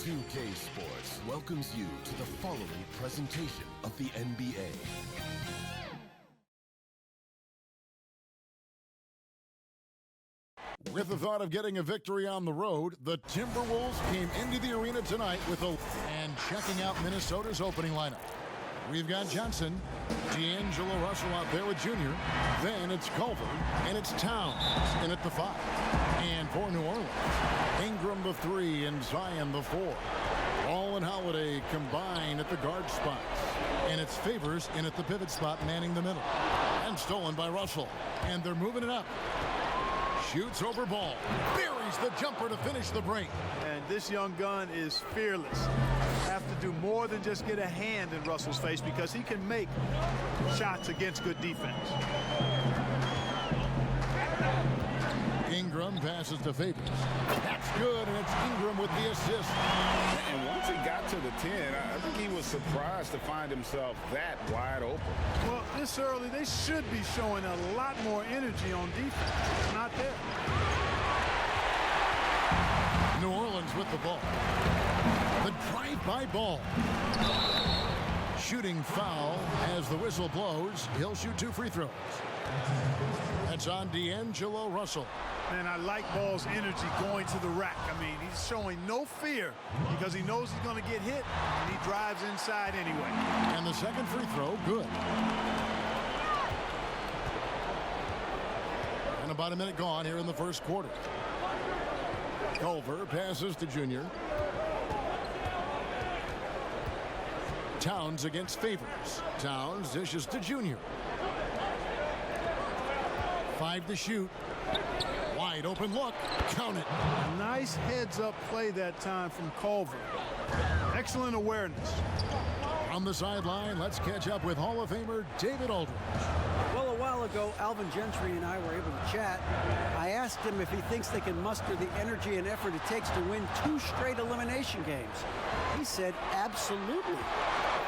2K Sports welcomes you to the following presentation of the NBA. With the thought of getting a victory on the road, the Timberwolves came into the arena tonight and checking out Minnesota's opening lineup. We've got Johnson, D'Angelo Russell out there with Junior. Then it's Culver, and it's Towns in at the 5. And for New Orleans, Ingram the 3 and Zion the 4. Ball and Holiday combine at the guard spots. And it's Favors in at the pivot spot, manning the middle. And stolen by Russell. And they're moving it up. Shoots over Ball. Buries the jumper to finish the break. And this young gun is fearless. Have to do more than just get a hand in Russell's face because he can make shots against good defense. Ingram passes to Favors. That's good, and it's Ingram with the assist. And once he got to the 10, I think he was surprised to find himself that wide open. Well, this early, they should be showing a lot more energy on defense. It's not there. New Orleans with the ball. The drive-by Ball. Shooting foul as the whistle blows. He'll shoot 2 free throws. That's on D'Angelo Russell. Man, I like Ball's energy going to the rack. I mean, he's showing no fear because he knows he's going to get hit, and he drives inside anyway. And the second free throw, good. And about a minute gone here in the first quarter. Culver passes to Junior. Towns against Favors. Towns dishes to Junior. 5 to shoot. Wide open look. Count it. Nice heads-up play that time from Culver. Excellent awareness. On the sideline, let's catch up with Hall of Famer David Aldridge. Well, a while ago, Alvin Gentry and I were able to chat. I asked him if he thinks they can muster the energy and effort it takes to win 2 straight elimination games. He said, absolutely.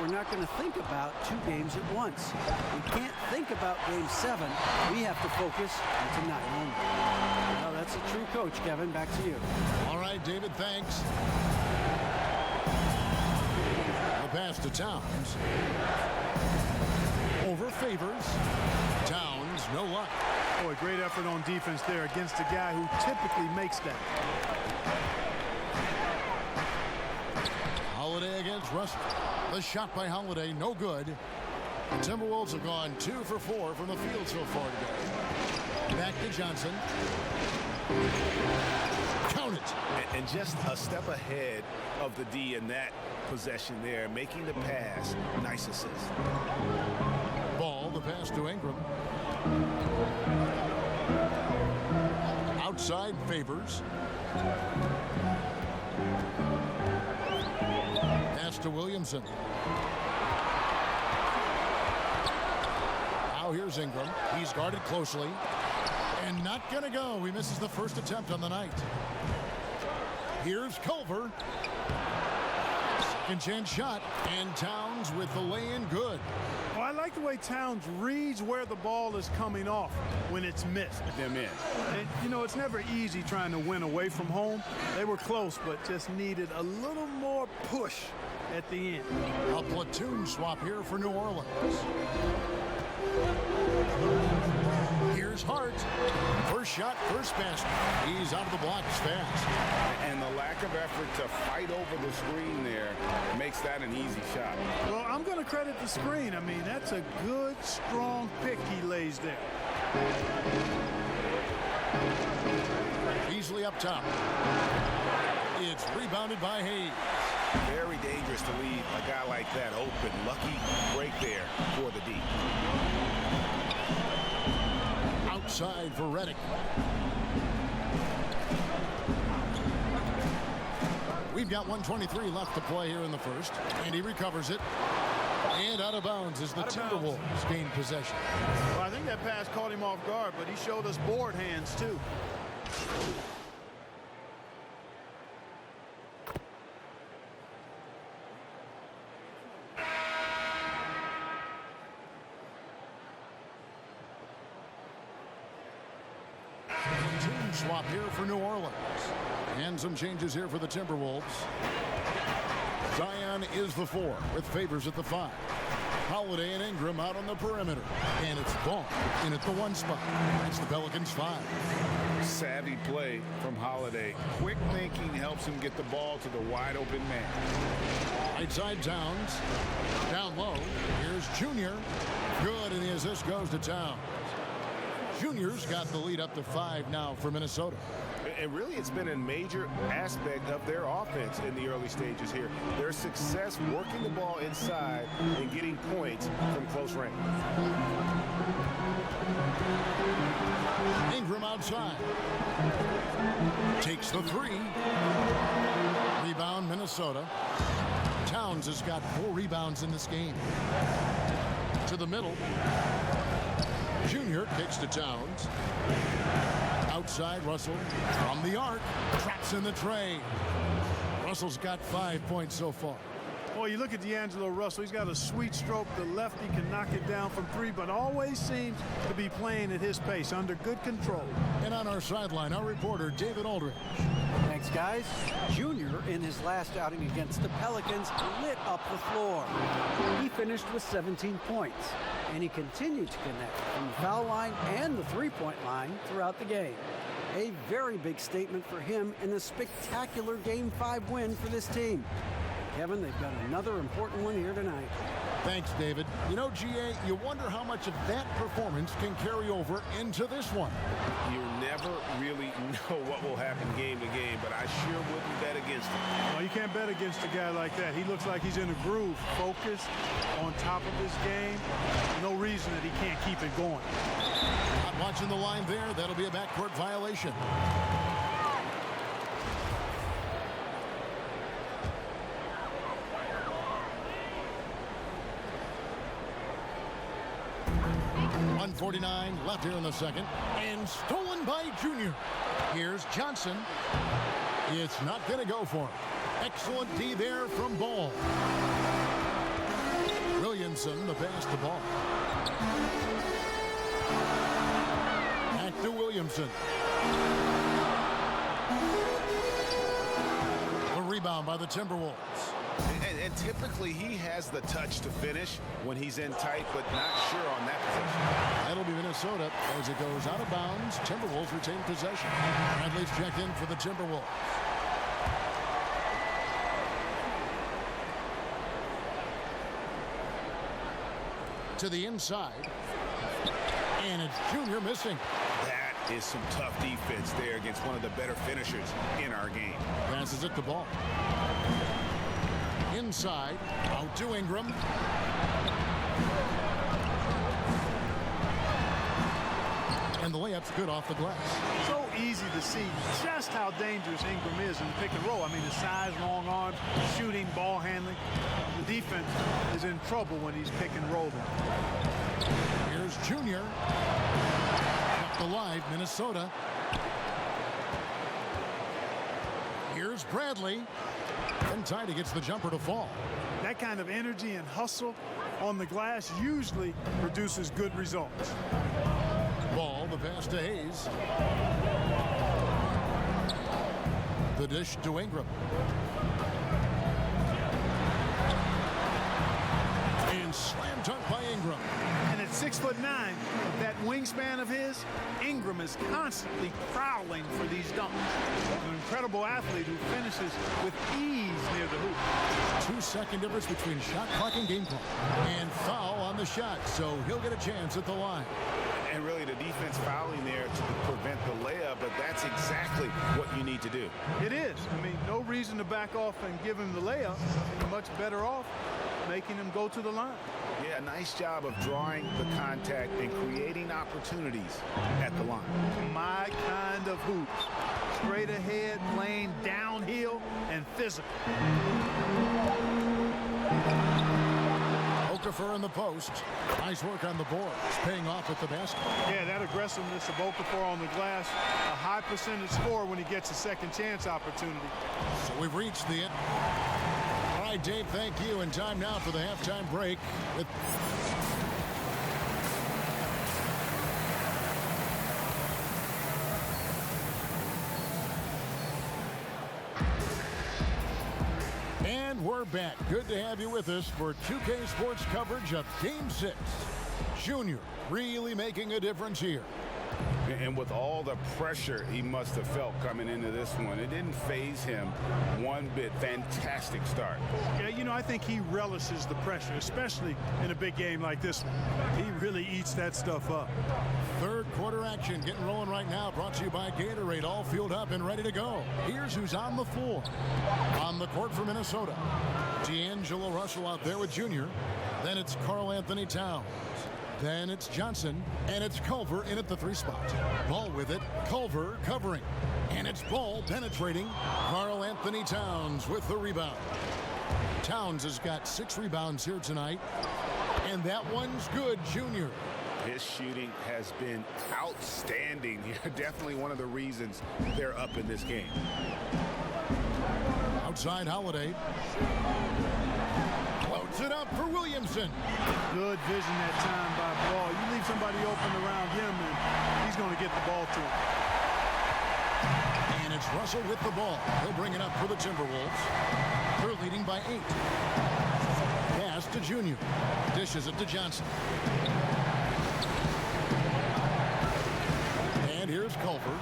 We're not going to think about 2 games at once. We can't think about Game 7. We have to focus on tonight only. Well, that's a true coach, Kevin. Back to you. All right, David, thanks. The pass to Towns. Over Favors. Towns, no luck. Boy, great effort on defense there against a guy who typically makes that. Holiday against Russell. The shot by Holiday, no good. The Timberwolves have gone 2 for 4 from the field so far today. Back to Johnson. Count it. And just a step ahead of the D in that possession there, making the pass. Nice assist. Ball, the pass to Ingram. Outside Favors. Pass to Williamson. Now here's Ingram. He's guarded closely. And not going to go. He misses the first attempt on the night. Here's Culver. Second chance shot. And Towns with the lay-in good. Well, I like the way Towns reads where the ball is coming off when it's missed. Them in. And, you know, it's never easy trying to win away from home. They were close, but just needed a little more push at the end. A platoon swap here for New Orleans. Here's Hart. First shot, first basket. He's out of the blocks fast. And the lack of effort to fight over the screen there makes that an easy shot. Well, I'm going to credit the screen. I mean, that's a good, strong pick he lays there. Beasley up top. It's rebounded by Hayes. Very dangerous to leave a guy like that open. Lucky break there for the D. Outside for Redick. We've got 1:23 left to play here in the first. And he recovers it. And out of bounds as the Timberwolves gain possession. Well, I think that pass caught him off guard, but he showed us board hands, too. Team swap here for New Orleans. And some changes here for the Timberwolves. Zion is the 4 with Favors at the 5. Holiday and Ingram out on the perimeter. And it's Vaughn in at the 1 spot. That's the Pelicans 5. Savvy play from Holiday. Quick thinking helps him get the ball to the wide open man. Right side Towns. Down low. Here's Junior. Good, and the assist goes to Towns. Junior's got the lead up to 5 now for Minnesota. And really, it's been a major aspect of their offense in the early stages here. Their success working the ball inside and getting points from close range. Ingram outside. Takes the 3. Rebound, Minnesota. Towns has got 4 rebounds in this game. To the middle. Junior kicks to Towns. Outside, Russell from the arc. Traps in the tray. Russell's got 5 points so far. Well, you look at D'Angelo Russell. He's got a sweet stroke. The lefty can knock it down from 3, but always seems to be playing at his pace under good control. And on our sideline, our reporter, David Aldridge. Thanks, guys. Junior, in his last outing against the Pelicans, lit up the floor. He finished with 17 points, and he continued to connect from the foul line and the three-point line throughout the game. A very big statement for him in a spectacular Game 5 win for this team. Kevin, they've got another important one here tonight. Thanks, David. You know, GA, you wonder how much of that performance can carry over into this one. You never really know what will happen game to game, but I sure wouldn't bet against him. No, you can't bet against a guy like that. He looks like he's in a groove, focused, on top of his game. No reason that he can't keep it going. Not watching the line there. That'll be a backcourt violation. .149 left here in the second, and stolen by Junior. Here's Johnson. It's not going to go for him. Excellent D there from Ball. Williamson, the pass to Ball. Back to Williamson. A rebound by the Timberwolves. And typically he has the touch to finish when he's in tight, but not sure on that position. That'll be Minnesota as it goes out of bounds. Timberwolves retain possession. Bradley's checked in for the Timberwolves. To the inside. And it's Junior missing. That is some tough defense there against one of the better finishers in our game. Passes it to Ball. Inside, out to Ingram. And the layup's good off the glass. So easy to see just how dangerous Ingram is in pick and roll. I mean, his size, long arms, shooting, ball handling. The defense is in trouble when he's pick and rolling. Here's Junior. Kept alive, Minnesota. Here's Bradley. And Tidy gets the jumper to fall. That kind of energy and hustle on the glass usually produces good results. Ball, the pass to Hayes. The dish to Ingram. And slam dunk by Ingram. And at 6'9", that wingspan of his, Ingram is constantly prowling for these dunks. An incredible athlete who finishes with ease near the hoop. 2-second difference between shot clock and game clock. And foul on the shot, so he'll get a chance at the line. And really the defense fouling there to prevent the layup, but that's exactly what you need to do. It is. I mean, no reason to back off and give him the layup. You're much better off making him go to the line. Yeah, nice job of drawing the contact and creating opportunities at the line. My kind of hoops. Straight ahead, playing downhill, and physical. Okafor in the post. Nice work on the boards. Paying off at the basket. Yeah, that aggressiveness of Okafor on the glass. A high percentage score when he gets a second chance opportunity. So we've reached the end. All right, Dave, thank you. And time now for the halftime break. And we're back. Good to have you with us for 2K Sports coverage of Game 6. Junior really making a difference here. And with all the pressure he must have felt coming into this one, it didn't faze him one bit. Fantastic start. Yeah, you know, I think he relishes the pressure, especially in a big game like this one. He really eats that stuff up. Third quarter action getting rolling right now, brought to you by Gatorade, all fueled up and ready to go. Here's who's on the floor. On the court for Minnesota, D'Angelo Russell out there with Junior. Then it's Karl Anthony Towns. Then it's Johnson, and it's Culver in at the 3 spot. Ball with it, Culver covering. And it's Ball penetrating. Karl Anthony Towns with the rebound. Towns has got 6 rebounds here tonight. And that one's good, Junior. His shooting has been outstanding. Definitely one of the reasons they're up in this game. Outside Holiday. Floats it up for Williamson. Good vision that time by Ball. You leave somebody open around him, and he's going to get the ball to him. And it's Russell with the ball. He'll bring it up for the Timberwolves. They're leading by 8. Pass to Junior. Dishes it to Johnson. And here's Culver.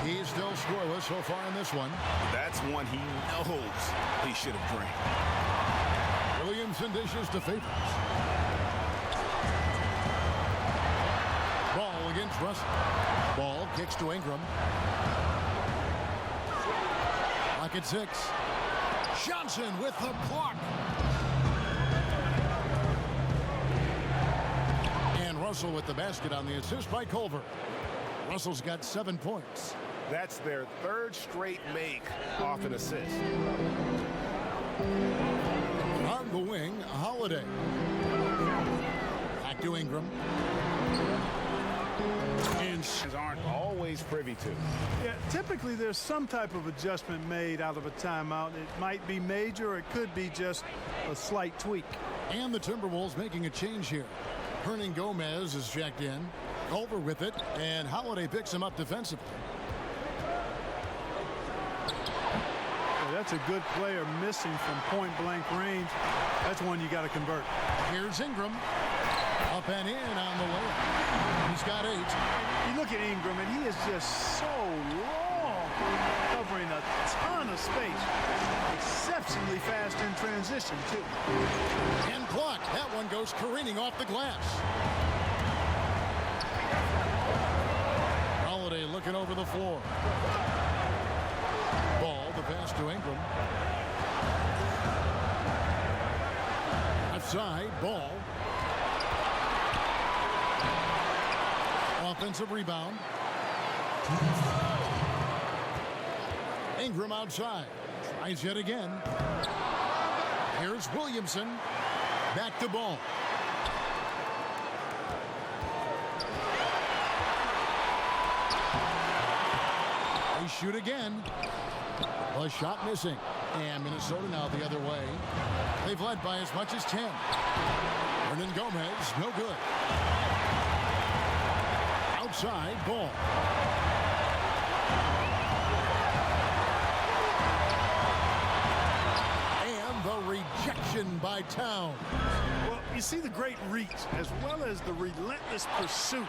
He's still scoreless so far in this one. That's one he knows he should have drained. Williamson dishes to Favors. Ball against Russell. Ball kicks to Ingram. Lock at 6. Johnson with the block. And Russell with the basket on the assist by Culver. Russell's got 7 points. That's their 3rd straight make off an assist. On the wing, Holiday. Back to Ingram. And Aren't always privy to. Yeah, typically there's some type of adjustment made out of a timeout. It might be major, or it could be just a slight tweak. And the Timberwolves making a change here. Hernan Gomez is checked in. Over with it, and Holiday picks him up defensively. Well, that's a good player missing from point-blank range. That's one you got to convert. Here's Ingram. Up and in on the layup. He's got 8. You look at Ingram, and he is just so long, covering a ton of space. Exceptionally fast in transition, too. And blocked. That one goes careening off the glass. Holiday looking over the floor. Ball, the pass to Ingram. Left side, Ball. Offensive rebound. Ingram outside. Tries yet again. Here's Williamson. Back to Ball. They shoot again. A shot missing. And Minnesota now the other way. They've led by as much as 10. Hernan Gomez, no good. Outside, Ball. And the rejection by Towns. Well, you see the great reach as well as the relentless pursuit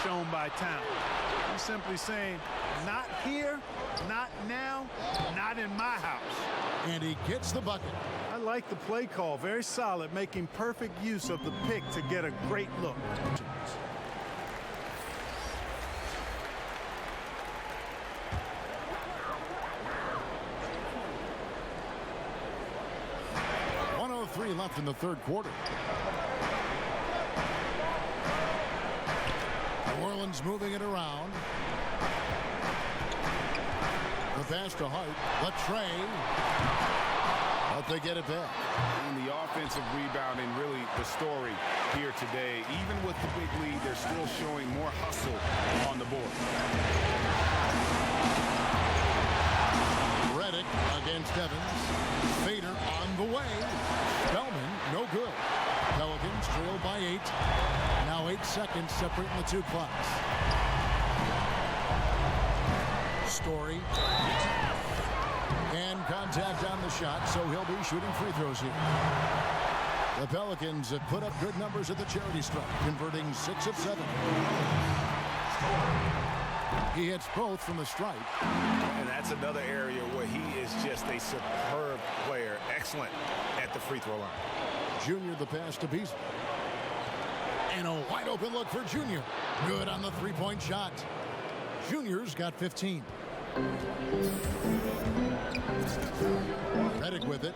shown by Towns. He's simply saying, not here, not now, not in my house. And he gets the bucket. I like the play call. Very solid, making perfect use of the pick to get a great look. Left in the third quarter. New Orleans moving it around. The pass to Hart. Latrey. But they get it back. And the offensive rebounding, really the story here today. Even with the big lead, they're still showing more hustle on the board. Redick against Evans. Fader on the way. Spellman, no good. Pelicans trailed by 8. Now 8 seconds separating the 2 clocks. Story. And contact. tacked on the shot, so he'll be shooting free throws here. The Pelicans have put up good numbers at the charity stripe, converting 6 of 7. He hits both from the stripe. And that's another area where he is just a superb player. Excellent at the free throw line. Junior the pass to Beasley. And a wide open look for Junior. Good on the three-point shot. Junior's got 15. Redick with it.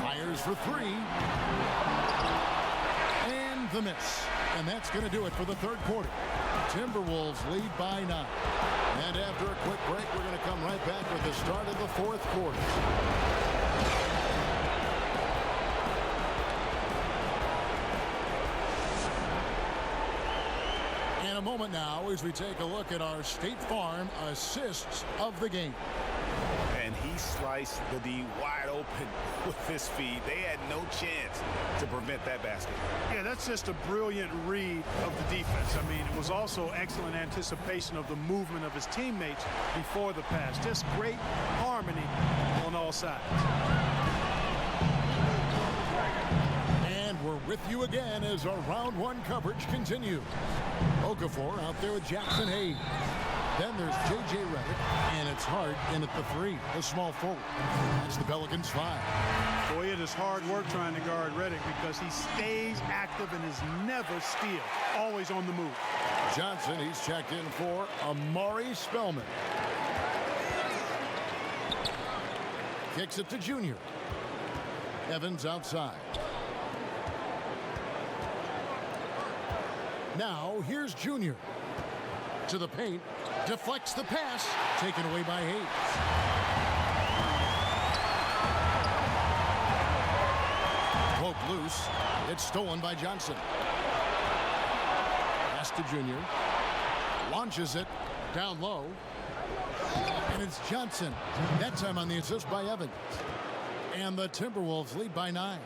Fires for 3. And the miss. And that's going to do it for the third quarter. Timberwolves lead by 9. And after a quick break, we're going to come right back with the start of the fourth quarter. In a moment now as we take a look at our State Farm assists of the game. And he sliced the D wide open with his feed. They had no chance to prevent that basket. Yeah, that's just a brilliant read of the defense. I mean, it was also excellent anticipation of the movement of his teammates before the pass. Just great harmony on all sides. And we're with you again as our round one coverage continues. Okafor out there with Jackson Hayes. Then there's J.J. Redick, and it's Hart in at the 3, the small forward. That's the Pelicans 5. Boy, it is hard work trying to guard Redick because he stays active and is never still, always on the move. Johnson, he's checked in for Amari Spellman. Kicks it to Junior. Evans outside. Now, here's Junior. To the paint. Deflects the pass. Taken away by Hayes. Poke loose. It's stolen by Johnson. Pass to Junior. Launches it. Down low. And it's Johnson. That time on the assist by Evans. And the Timberwolves lead by 9.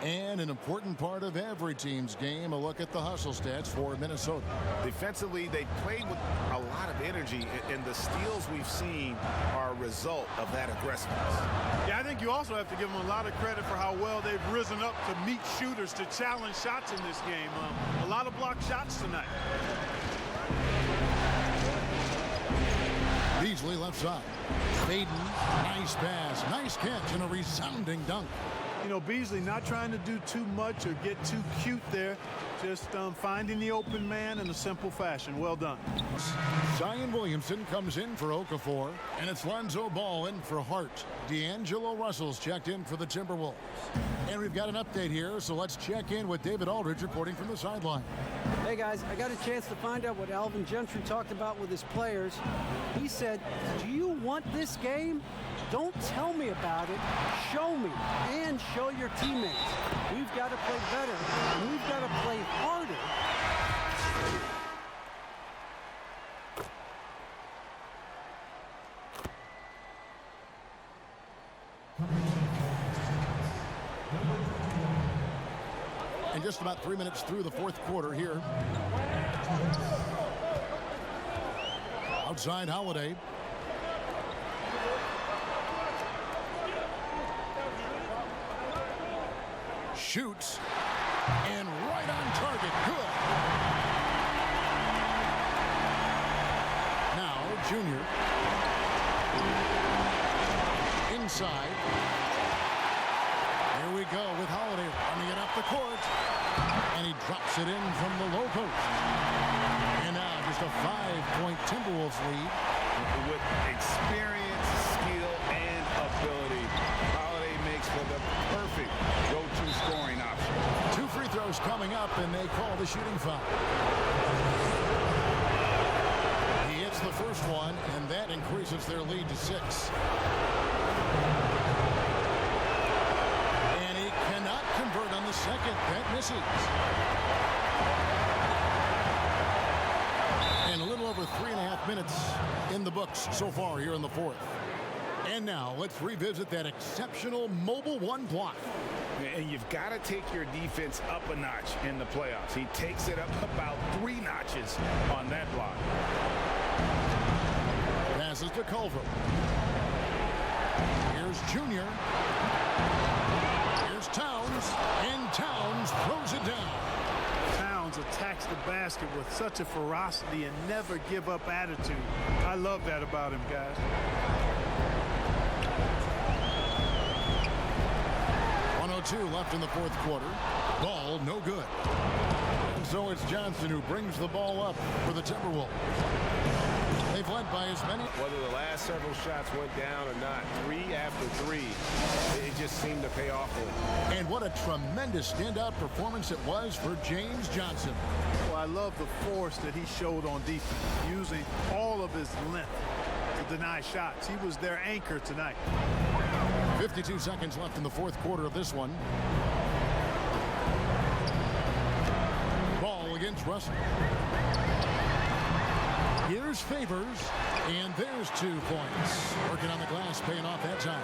And an important part of every team's game, a look at the hustle stats for Minnesota. Defensively, they played with a lot of energy, and the steals we've seen are a result of that aggressiveness. Yeah, I think you also have to give them a lot of credit for how well they've risen up to meet shooters to challenge shots in this game. A lot of blocked shots tonight. Beasley left side. Faden, nice pass, nice catch, and a resounding dunk. You know, Beasley not trying to do too much or get too cute there. Just finding the open man in a simple fashion. Well done. Zion Williamson comes in for Okafor, and it's Lonzo Ball in for Hart. D'Angelo Russell's checked in for the Timberwolves. And we've got an update here, so let's check in with David Aldridge reporting from the sideline. Hey guys, I got a chance to find out what Alvin Gentry talked about with his players. He said, do you want this game? Don't tell me about it. Show me and show your teammates. We've got to play better, and we've got to play harder. And just about 3 minutes through the fourth quarter here. Outside Holiday. Shoots. And right on target. Good. Now, Junior. Inside. Here we go with Holiday running it up the court. And he drops it in from the low post. And now just a 5-point Timberwolves lead. With experience, skill, and ability, Holiday makes for the perfect go-to scoring option. 2 free throws coming up, and they call the shooting foul. He hits the first one, and that increases their lead to 6. And he cannot convert on the second. That misses. And a little over 3.5 minutes in the books so far here in the fourth. And now let's revisit that exceptional mobile one block. And you've got to take your defense up a notch in the playoffs. He takes it up about 3 notches on that block. Passes to Culver. Here's Junior. Here's Towns. And Towns throws it down. Towns attacks the basket with such a ferocity and never give up attitude. I love that about him, guys. 1:02 left in the fourth quarter. Ball no good. And so it's Johnson who brings the ball up for the Timberwolves. They've led by as many. Whether the last several shots went down or not, 3 after 3, it just seemed to pay off for them. And what a tremendous standout performance it was for James Johnson. Well, I love the force that he showed on defense, using all of his length to deny shots. He was their anchor tonight. 52 seconds left in the fourth quarter of this one. Ball against Russell. Here's Favors, and there's 2 points. Working on the glass, paying off that time.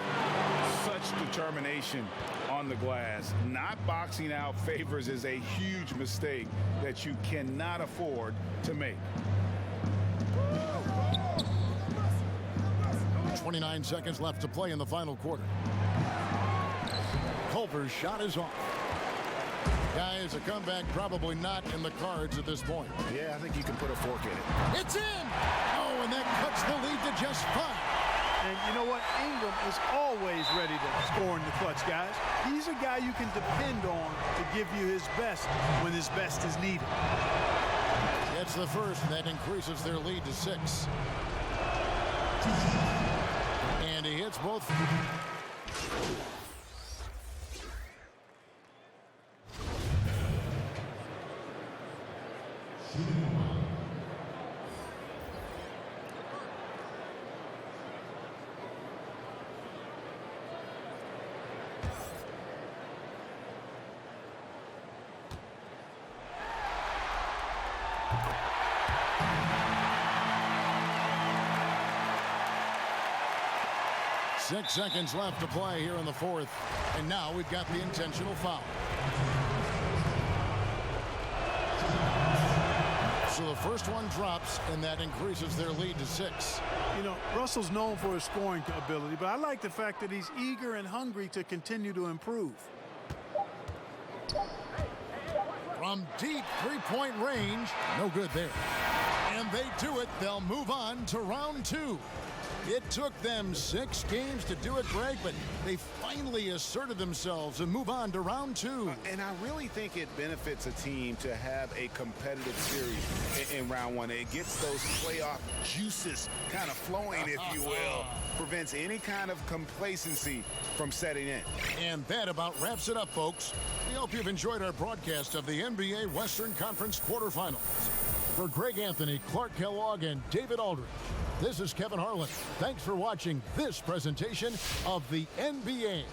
Such determination on the glass. Not boxing out Favors is a huge mistake that you cannot afford to make. 29 seconds left to play in the final quarter. Culver's shot is off. Guys, a comeback probably not in the cards at this point. Yeah, I think you can put a fork in it. It's in! Oh, and that cuts the lead to just 5. And you know what? Ingram is always ready to score in the clutch, guys. He's a guy you can depend on to give you his best when his best is needed. Gets the first, and that increases their lead to 6. And he hits both. Six seconds left to play here in the fourth. And now we've got the intentional foul. So the first one drops, and that increases their lead to 6. You know, Russell's known for his scoring ability, but I like the fact that he's eager and hungry to continue to improve. From deep three-point range, no good there. And they do it. They'll move on to round 2. It took them 6 games to do it, Greg, but they finally asserted themselves and move on to round 2. And I really think it benefits a team to have a competitive series in round 1. It gets those playoff juices kind of flowing, if you will. Prevents any kind of complacency from setting in. And that about wraps it up, folks. We hope you've enjoyed our broadcast of the NBA Western Conference quarterfinals. For Greg Anthony, Clark Kellogg, and David Aldridge, this is Kevin Harlan. Thanks for watching this presentation of the NBA